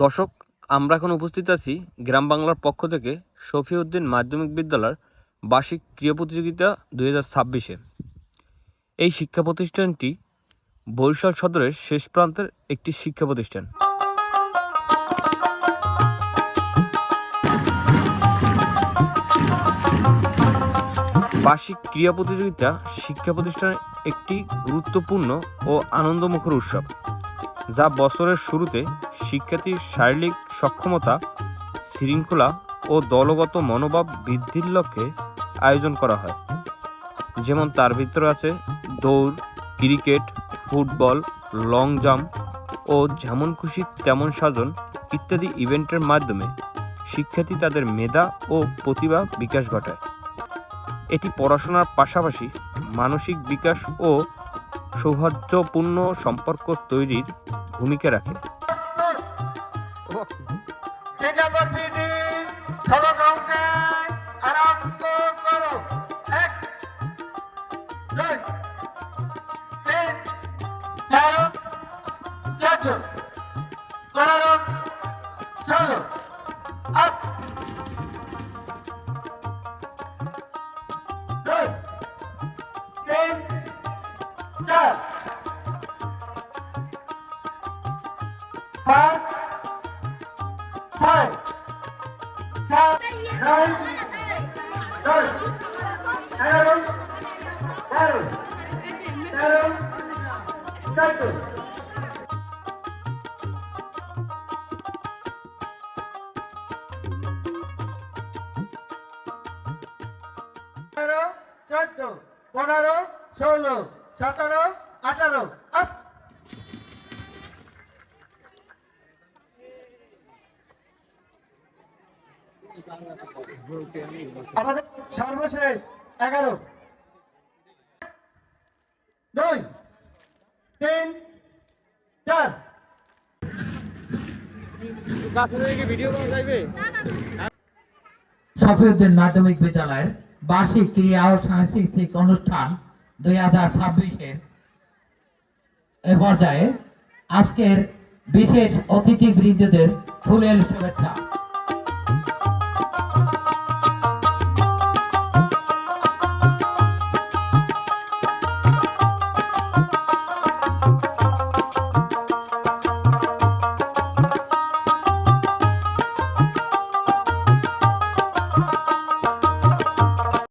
দর্শক, আমরা এখন উপস্থিত আছি গ্রাম বাংলার পক্ষ থেকে শফিউদ্দিন মাধ্যমিক বিদ্যালয়ের বার্ষিক ক্রীড়া প্রতিযোগিতা 2026-এ। এই শিক্ষা প্রতিষ্ঠানটি বরিশাল সদরের শেষ প্রান্তের একটি শিক্ষা প্রতিষ্ঠান। বার্ষিক ক্রীড়া প্রতিযোগিতা শিক্ষা প্রতিষ্ঠানের একটি গুরুত্বপূর্ণ ও আনন্দমুখর উৎসব, যা বছরের শুরুতে শিক্ষার্থীর শারীরিক সক্ষমতা, শৃঙ্খলা ও দলগত মনোভাব বৃদ্ধির লক্ষ্যে আয়োজন করা হয়। যেমন তার ভিতরে আছে দৌড়, ক্রিকেট, ফুটবল, লং জাম্প ও যেমন খুশি তেমন সাজন ইত্যাদি ইভেন্টের মাধ্যমে শিক্ষার্থী তাদের মেধা ও প্রতিভা বিকাশ ঘটায়। এটি পড়াশোনার পাশাপাশি মানসিক বিকাশ ও সৌহার্দ্যপূর্ণ সম্পর্ক তৈরির ভূমিকা রাখে। আমাদের সর্বশেষ 11 2 3 4 শফিউদ্দিন মাধ্যমিক বিদ্যালয়ের বার্ষিক ক্রীড়া ও সাংস্কৃতিক অনুষ্ঠান 2026-এর এ পর্যায়ে আজকের বিশেষ অতিথিবৃন্দদের ফুলেল শুভেচ্ছা।